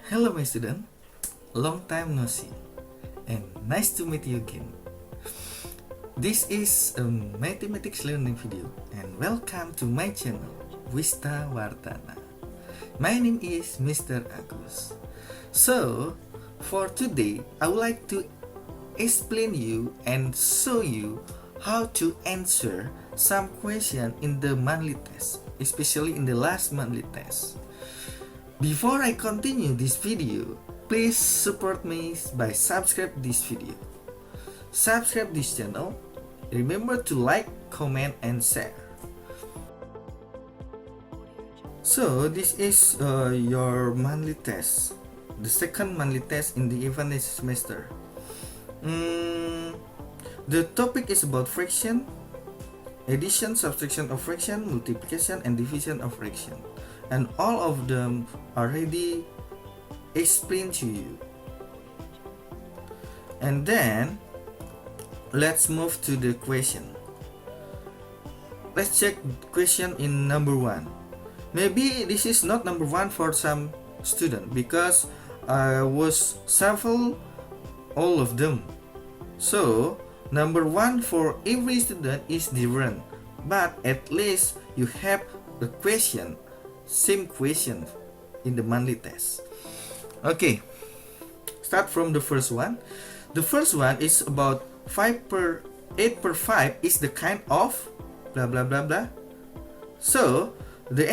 Hello my student, long time no see, and nice to meet you again. This is a mathematics learning video, and welcome to my channel, Wista Wardana. My name is Mr. Agus. So, for today, I would like to explain you and show you how to answer some question in the monthly test, especially in the last monthly test. Before I continue this video, please support me by subscribe this video. Subscribe this channel. Remember to like, comment, and share. So this is your monthly test, the second monthly test in the event semester. The topic is about fraction, addition, subtraction of fraction, multiplication, and division of fraction. And all of them already explained to you. And then let's move to the question. Let's check question in number 1. Maybe this is not number 1 for some student because I was shuffle all of them. So number 1 for every student is different, but at least you have the question, same question in the monthly test. Okay, start from the first one. The first one is about 8 per 5 is the kind of blah blah blah blah. So the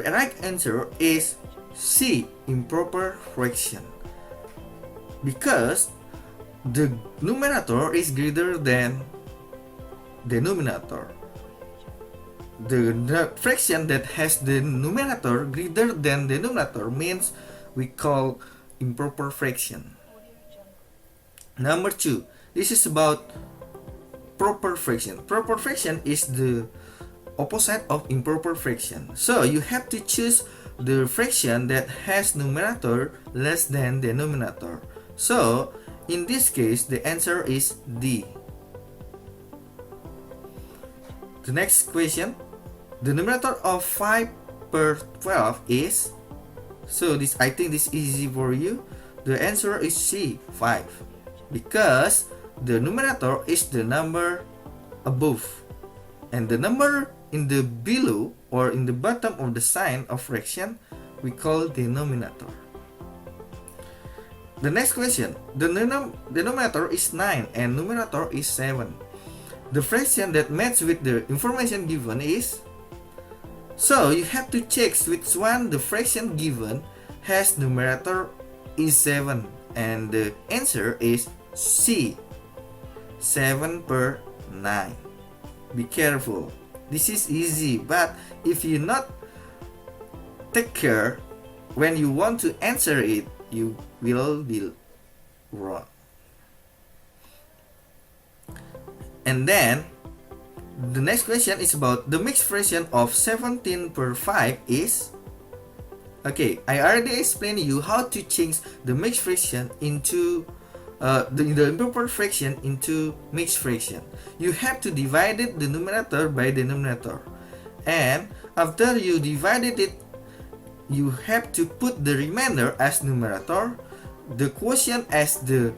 right answer is C, improper fraction, because the numerator is greater than the denominator. The fraction that has the numerator greater than the denominator means we call improper fraction. Number 2, this is about proper fraction. Proper fraction is the opposite of improper fraction. So you have to choose the fraction that has numerator less than the denominator. So in this case, the answer is D. The next question. The numerator of 5 per 12 is, so this, I think this is easy for you. The answer is C, 5, because the numerator is the number above, and the number in the below or in the bottom of the sign of fraction we call denominator. The next question. The denominator is 9 and numerator is 7. The fraction that matches with the information given is, so you have to check which one the fraction given has numerator is 7, and the answer is C, 7 per 9. Be careful. This is easy, but if you not take care when you want to answer it, you will be wrong. And then the next question is about the mixed fraction of 17 per 5 is, okay, I already explained you how to change the mixed fraction into the improper fraction into mixed fraction. You have to divide the numerator by the denominator, and after you divided it, you have to put the remainder as numerator, the quotient as the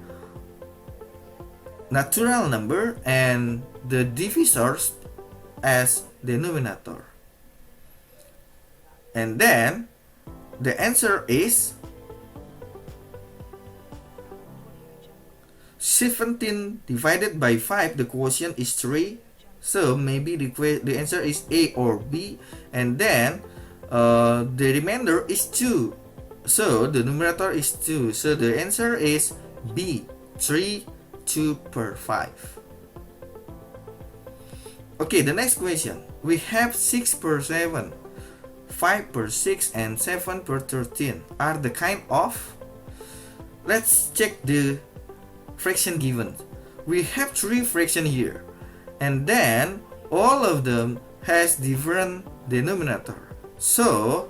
natural number, and the divisors as denominator. And then the answer is 17 divided by 5, the quotient is 3. So maybe the answer is A or B, and then the remainder is 2. So the numerator is 2. So the answer is B, 3, 2 per 5. Okay, the next question. We have 6 per 7, 5 per 6, and 7 per 13 are the kind of. Let's check the fraction given. We have 3 fractions here, and then all of them has different denominator. So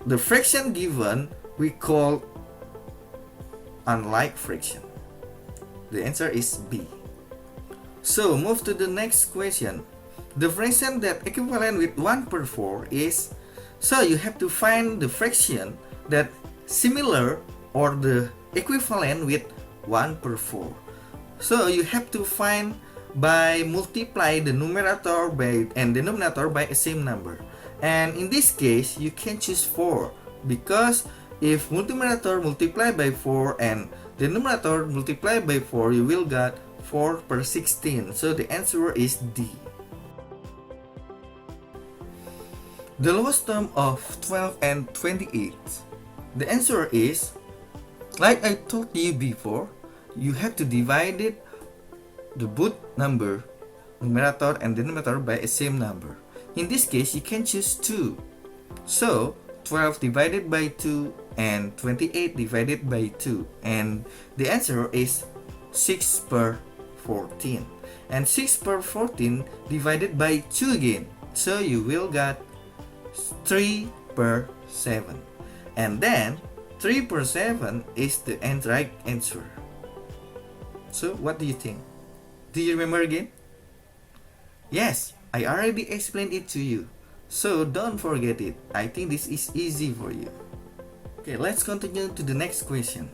the fraction given we call unlike fraction. The answer is B. So move to the next question. The fraction that equivalent with 1 per 4 is, so you have to find the fraction that similar or the equivalent with 1 per 4. So you have to find by multiply the numerator by and denominator by a same number. And in this case, you can choose 4 because if numerator multiply by 4 and denominator multiply by 4, you will get 4 per 16. So the answer is D. The lowest term of 12 and 28. The answer is, like I told you before, you have to divide it, the both number, numerator and denominator by a same number. In this case, you can choose 2. So 12 divided by 2 and 28 divided by 2. And the answer is 6 per 14. And 6 per 14 divided by 2 again. So you will get 3 per 7. And then 3 per 7 is the right answer. So what do you think? Do you remember again? Yes, I already explained it to you. So don't forget it. I think this is easy for you. Okay, let's continue to the next question.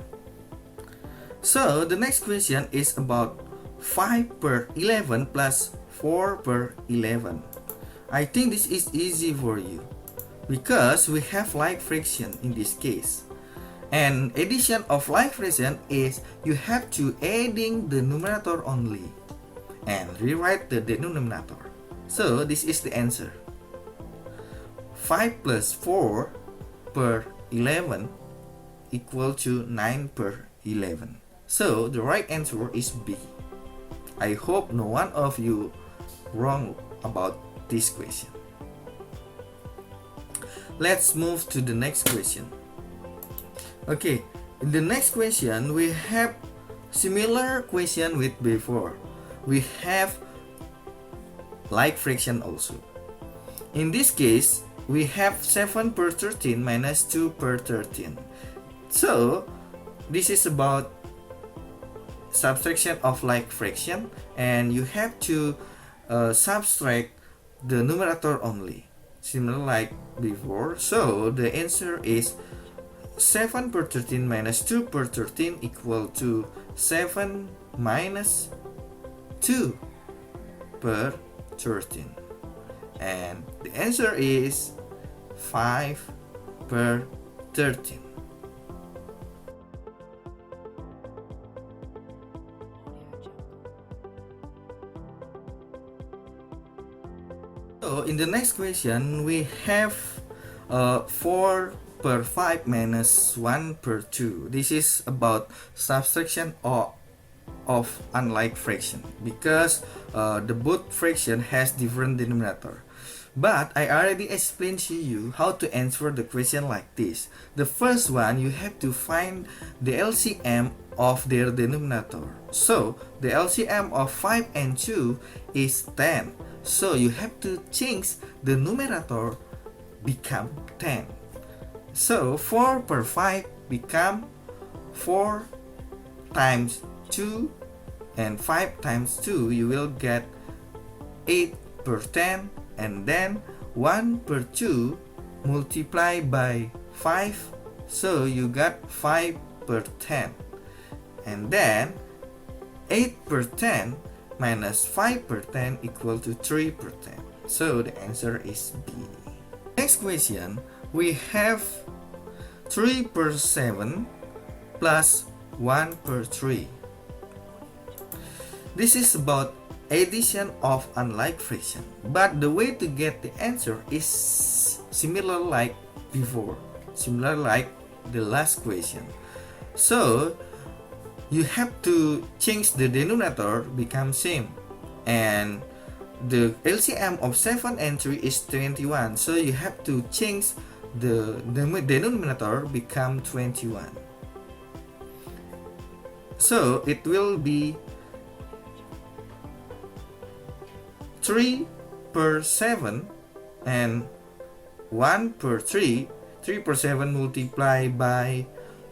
So the next question is about 5 per 11 plus 4 per 11. I think this is easy for you because we have like fraction in this case. And addition of like fraction is you have to adding the numerator only and rewrite the denominator. So this is the answer. 5 plus 4 per 11 equal to 9 per 11. So the right answer is B. I hope no one of you wrong about this question. Let's move to the next question. Okay, in the next question we have similar question with before. We have like fraction also. In this case, we have 7 per 13 minus 2 per 13. So this is about subtraction of like fraction, and you have to subtract the numerator only, similar like before. So the answer is 7 per 13 minus 2 per 13 equal to 7 minus 2 per 13. And the answer is 5 per 13. So in the next question we have 4 per 5 minus 1 per 2. This is about subtraction of unlike fraction because the both fraction has different denominator. But I already explained to you how to answer the question like this. The first one, you have to find the LCM of their denominator. So the LCM of 5 and 2 is 10. So you have to change the numerator become 10. So 4 per 5 become 4 times 2, and 5 times 2 you will get 8 per 10, and then 1 per 2 multiply by 5, so you got 5 per 10, and then 8 per 10 minus 5 per 10 equal to 3 per 10. So the answer is B. Next question, we have 3 per 7 plus 1 per 3. This is about addition of unlike fraction, but the way to get the answer is similar like before, similar like the last question. So you have to change the denominator become same, and the LCM of 7 and 3 is 21, so you have to change the denominator become 21. So it will be 3 per 7 and 1 per 3. 3 per 7 multiply by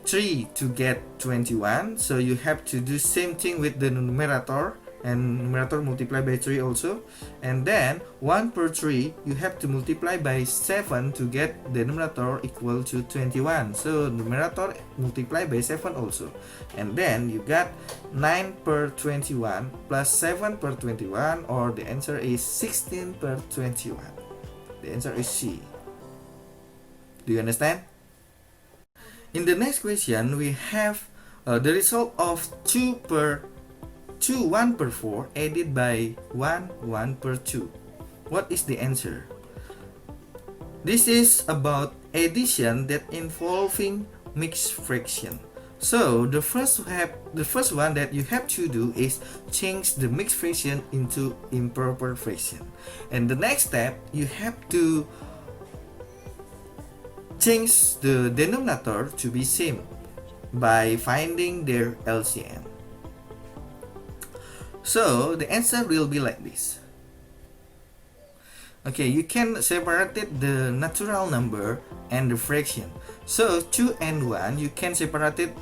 3 to get 21. So you have to do same thing with the numerator and numerator multiply by 3 also. And then 1 per 3 you have to multiply by 7 to get the numerator equal to 21. So numerator multiply by 7 also. And then you got 9 per 21 plus 7 per 21, or the answer is 16 per 21. The answer is C. Do you understand? In the next question, we have the result of 1 per 4 added by 1 per 2. What is the answer? This is about addition that involving mixed fraction. So the first one that you have to do is change the mixed fraction into improper fraction. And the next step, you have to change the denominator to be same by finding their LCM. So the answer will be like this. Okay, you can separate the natural number and the fraction. So 2 and 1, you can separate it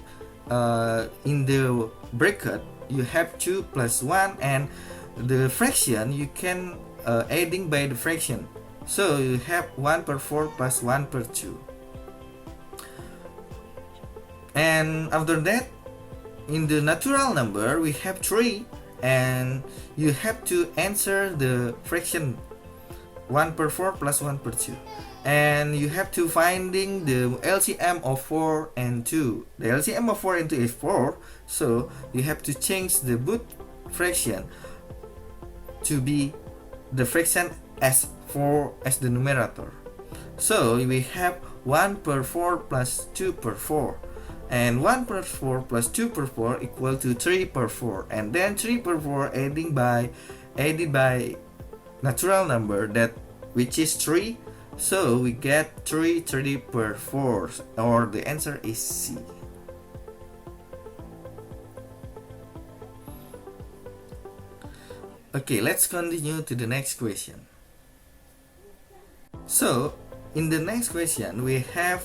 in the bracket. You have 2 plus 1, and the fraction you can adding by the fraction. So you have 1 per 4 plus 1 per 2. And after that, in the natural number, we have 3, and you have to answer the fraction 1 per 4 plus 1 per 2. And you have to finding the LCM of 4 and 2. The LCM of 4 and 2 is 4, so you have to change the both fraction to be the fraction as 4 as the numerator. So we have 1 per 4 plus 2 per 4. And 1 per 4 plus 2 per 4 equal to 3 per 4. And then 3 per 4 added by natural number, that which is 3. So we get 3 per 4, or the answer is C. Okay, let's continue to the next question. So in the next question, we have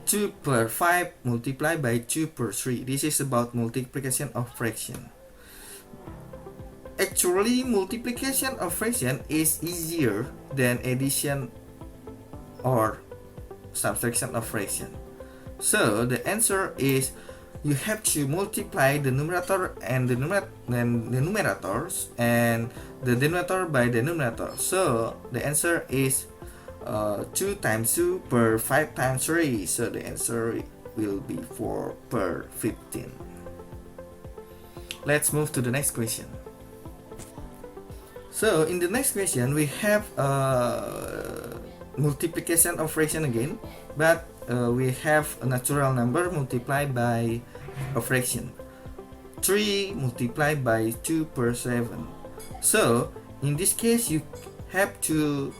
2 per 5 multiplied by 2 per 3. This is about multiplication of fraction. Actually, multiplication of fraction is easier than addition or subtraction of fraction. So the answer is you have to multiply the numerator and the numerators and the denominator by the numerator. So the answer is 2 times 2 per 5 times 3. So the answer will be 4 per 15. Let's move to the next question. So in the next question, we have multiplication of fraction again, but we have a natural number multiplied by a fraction. 3 multiplied by 2 per 7. So in this case, you have to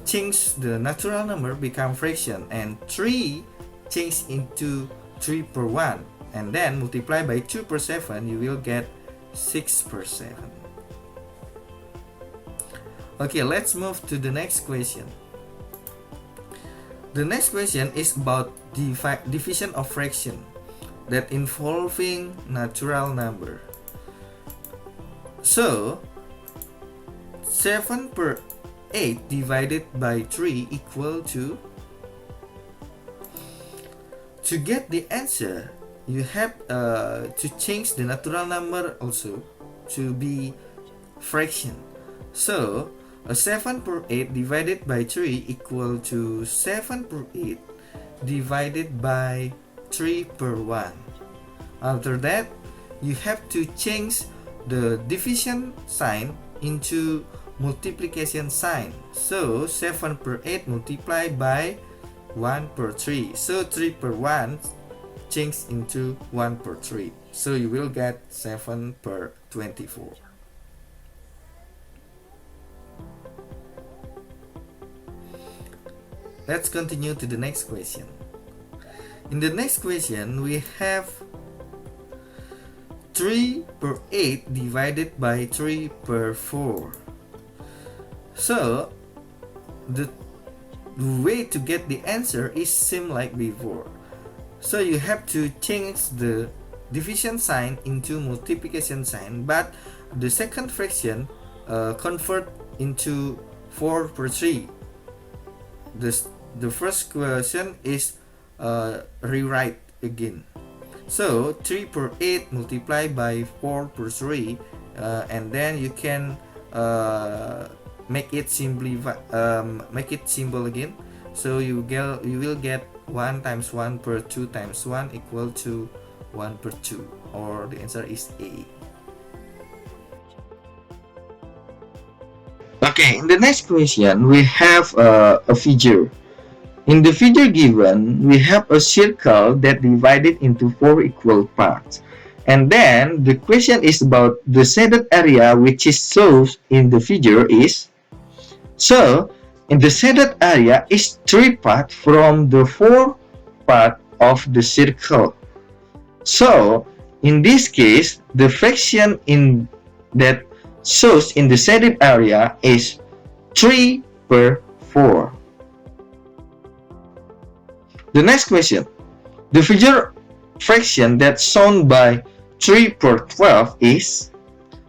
change the natural number become fraction, and 3 change into 3 per 1, and then multiply by 2 per 7, you will get 6 per 7. Okay, let's move to the next question. The next question is about division of fraction that involving natural number. So 7 per 8 divided by 3 equal to get the answer, you have to change the natural number also to be fraction. So 7 per 8 divided by 3 equal to 7 per 8 divided by 3 per 1. After that, you have to change the division sign into multiplication sign. So 7 per 8 multiplied by 1 per 3. So 3 per 1 change into 1 per 3. So you will get 7 per 24. Let's continue to the next question. In the next question, we have 3 per 8 divided by 3 per 4. So the way to get the answer is same like before. So you have to change the division sign into multiplication sign, but the second fraction convert into 4 per 3. The first question is rewrite again. So 3 per 8 multiplied by 4 per 3, and then you can make it simple again. So you will get 1 times 1 per 2 times 1 equal to 1 per 2, or the answer is A. Okay, in the next question, we have a figure. In the figure given, we have a circle that divided into 4 equal parts. And then the question is about the shaded area which is shown in the figure is, so in the shaded area is 3 parts from the 4 part of the circle. So in this case, the fraction in that shows in the shaded area is 3 per 4. The next question, the figure fraction that's shown by 3 per 12 is,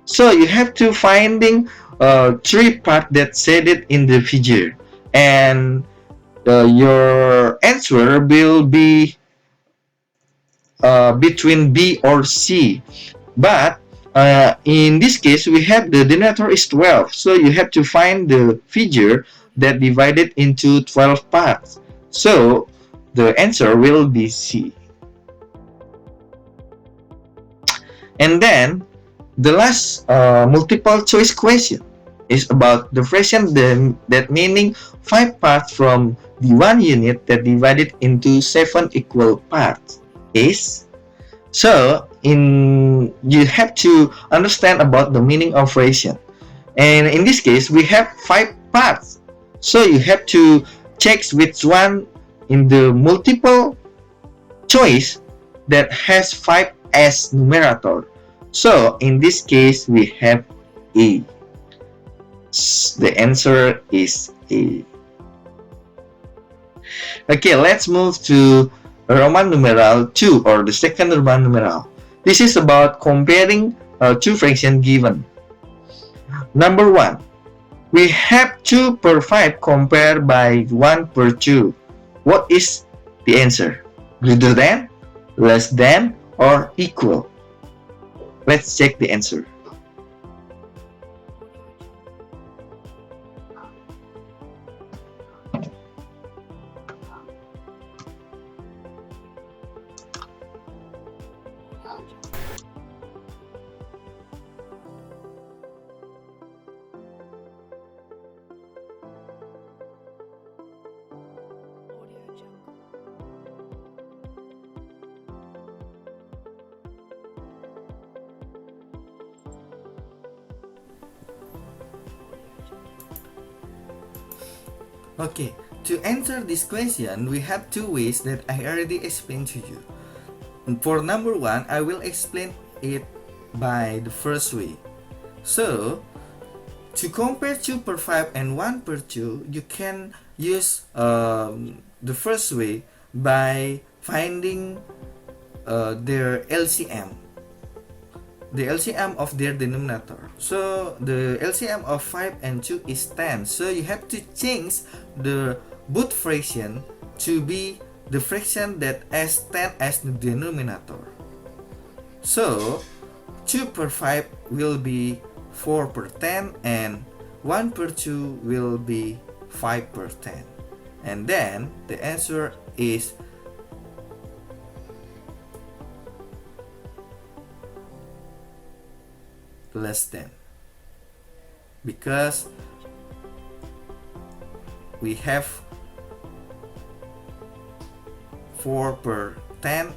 so you have to finding 3 part that's shaded in the figure, and your answer will be between B or C. But in this case, we have the denominator is 12, so you have to find the figure that divided into 12 parts. So the answer will be C. And then the last multiple choice question is about the fraction that meaning 5 parts from the 1 unit that divided into 7 equal parts is, so you have to understand about the meaning of fraction, and in this case we have 5 parts, so you have to check which one in the multiple choice that has 5 as numerator. So in this case we have A. The answer is A. Okay, let's move to Roman numeral 2, or the second Roman numeral. This is about comparing two fractions given. Number 1, we have 2 per 5 compared by 1 per 2. What is the answer? Greater than, less than, or equal? Let's check the answer. Okay, to answer this question, we have 2 ways that I already explained to you. For number 1, I will explain it by the first way. So, to compare 2 per 5 and 1 per 2, you can use the first way by finding their LCM. The LCM of their denominator. So the LCM of 5 and 2 is 10. So you have to change the both fraction to be the fraction that has 10 as the denominator. So 2 per 5 will be 4 per 10, and 1 per 2 will be 5 per 10. And then the answer is less than, because we have 4 per 10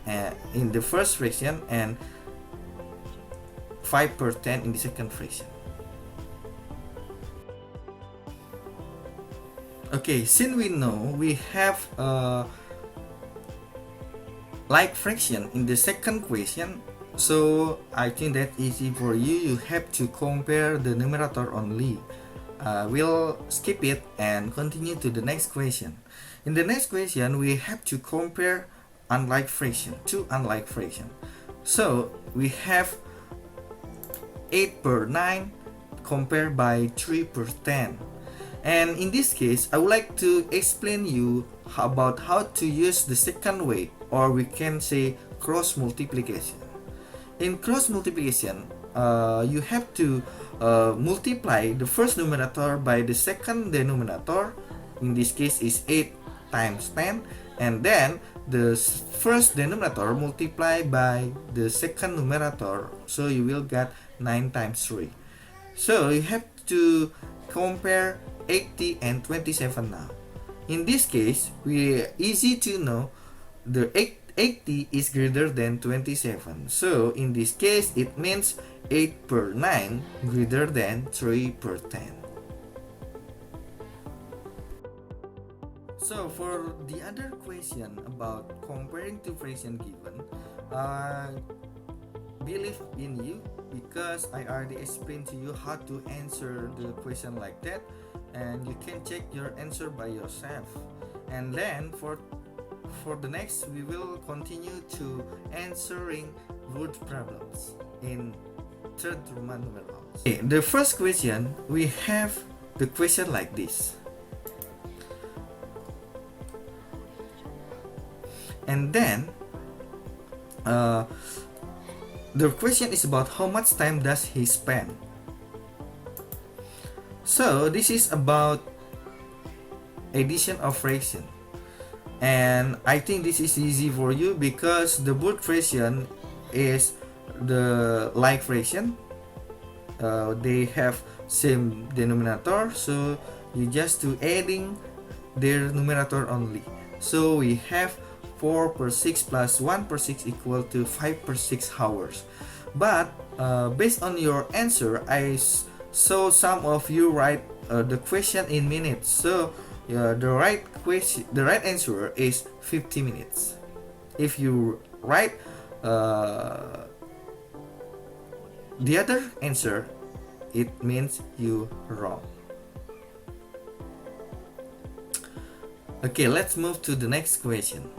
in the first fraction and 5 per 10 in the second fraction. Okay, since we know we have like fraction in the second question, so I think that easy for you. You have to compare the numerator only. We'll skip it and continue to the next question. In the next question, we have to compare unlike fraction, two unlike fraction. So we have 8 per 9 compared by 3 per 10. And in this case, I would like to explain you about how to use the second way, or we can say cross multiplication. In cross multiplication, you have to multiply the first numerator by the second denominator. In this case is 8 times 10, and then the first denominator multiply by the second numerator, so you will get 9 times 3. So you have to compare 80 and 27 now. In this case, we easy to know the 80 is greater than 27. So in this case, it means 8 per 9 greater than 3 per 10. So for the other question about comparing two fractions given, I believe in you because I already explained to you how to answer the question like that, and you can check your answer by yourself. And then for the next, we will continue to answering word problems in third Roman numerals. Okay, the first question, we have the question like this. And then the question is about how much time does he spend. So this is about addition of fraction, and I think this is easy for you because the word fraction is the like fraction. They have same denominator, so you just do adding their numerator only. So we have 4 per 6 plus 1 per 6 equal to 5 per 6 hours. But based on your answer, I saw some of you write the question in minutes. So the right answer is 50 minutes. If you write the other answer, it means you wrong. Okay, let's move to the next question.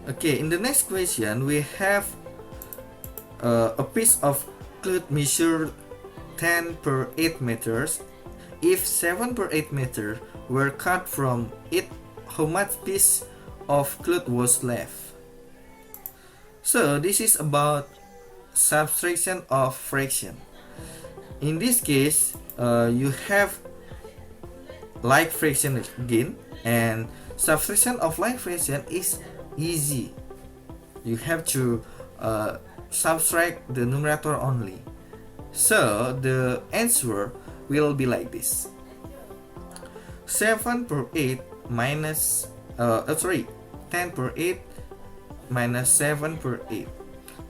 Okay, in the next question, we have a piece of cloth measured 10 per 8 meters. If 7 per 8 meter were cut from it, how much piece of cloth was left? So this is about subtraction of fraction. In this case, you have like fraction again, and subtraction of like fraction is easy. You have to subtract the numerator only. So the answer will be like this. 7 per 8 minus 10 per 8 minus 7 per 8.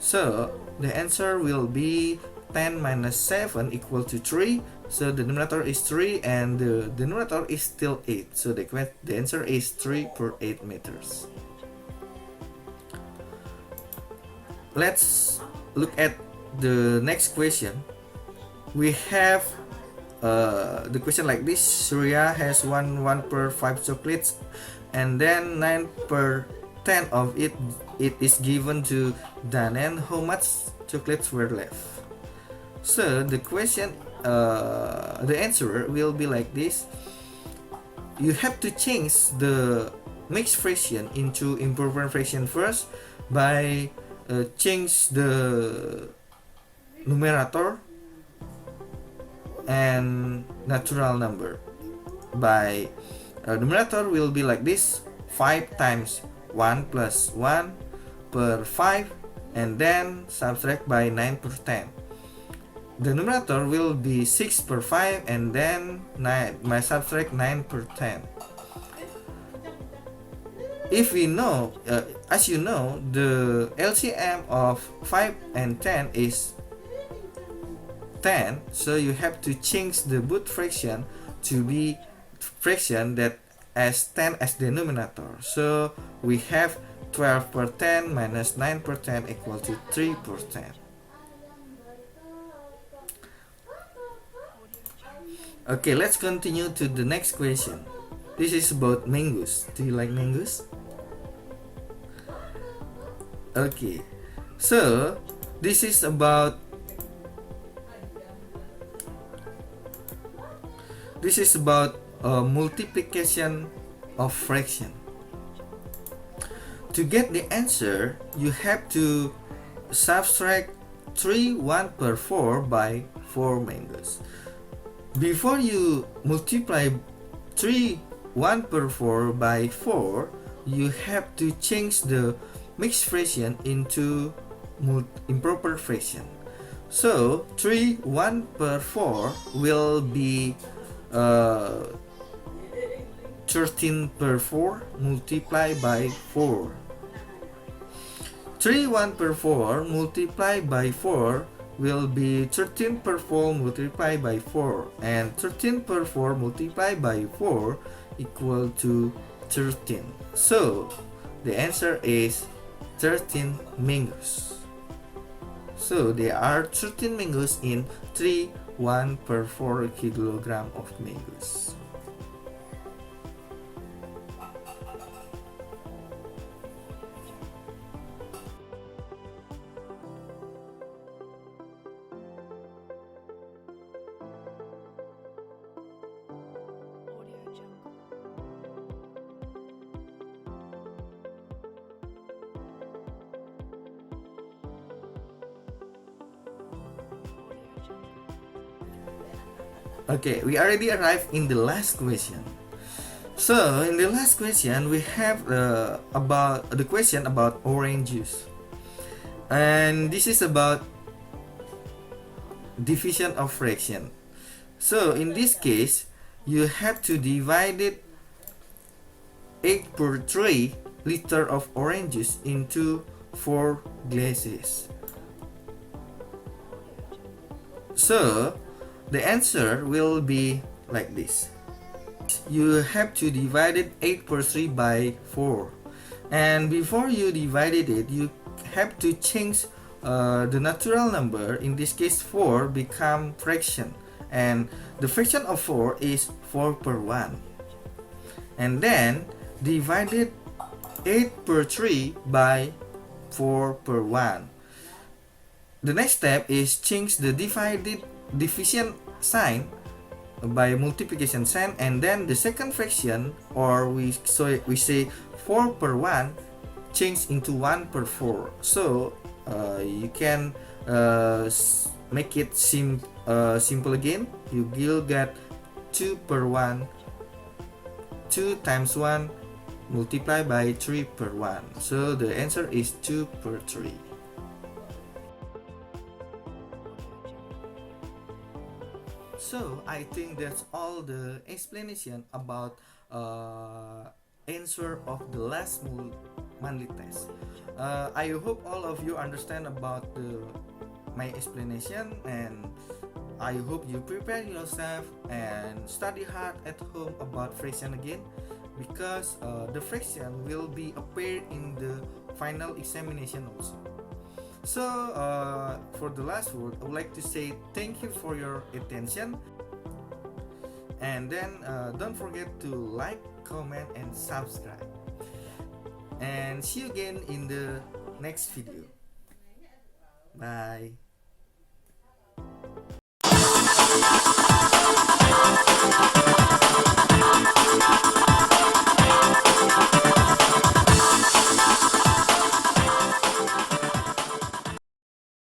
So the answer will be 10 minus 7 equal to 3. So the numerator is 3 and the denominator is still 8. So the answer is 3 per 8 meters. Let's look at the next question. We have the question like this. Surya has 1 per 5 chocolates, and then 9 per 10 of it is given to Danen. How much chocolates were left? So the question, the answer will be like this. You have to change the mixed fraction into improper fraction first by change the numerator and natural number. By numerator will be like this: 5 times 1 plus 1 per 5, and then subtract by 9 per 10. The numerator will be 6 per 5, and then subtract 9 per 10. If we know, as you know, the LCM of 5 and 10 is 10, so you have to change the both fraction to be fraction that as 10 as denominator. So we have 12 per 10 minus 9 per 10 equal to 3 per 10. Okay, let's continue to the next question. This is about mangoes. Do you like mangoes? Okay, so this is about multiplication of fraction. To get the answer, you have to subtract 3 1/4 by 4 mangoes. Before you multiply 3 1/4 by 4, you have to change the mixed fraction into improper fraction. So 3 1/4 will be 13/4 multiplied by 4. 3 1/4 multiplied by 4 will be 13/4 multiplied by 4, and 13/4 multiplied by 4 equal to 13. So the answer is 13 mangoes. So there are 13 mangoes in 3 1/4 kilogram of mangoes. Okay, we already arrived in the last question. So in the last question, we have about the question about orange juice, and this is about division of fraction. So in this case, you have to divide it 8/3 liter of orange juice into 4 glasses. So the answer will be like this. You have to divide it 8/3 by 4, and before you divided it, you have to change the natural number, in this case 4, become fraction, and the fraction of 4 is 4/1, and then divide it 8/3 by 4/1. The next step is change the division sign by multiplication sign, and then the second fraction, or we say 4/1, change into 1/4. So you can make it simple again. You will get 2/1. 2 times 1 multiplied by 3/1. So the answer is 2/3. So I think that's all the explanation about answer of the last monthly test. I hope all of you understand about my explanation, and I hope you prepare yourself and study hard at home about fraction again, because the fraction will be appear in the final examination also. So for the last word, I would like to say thank you for your attention, and then don't forget to like, comment, and subscribe, and see you again in the next video. Bye.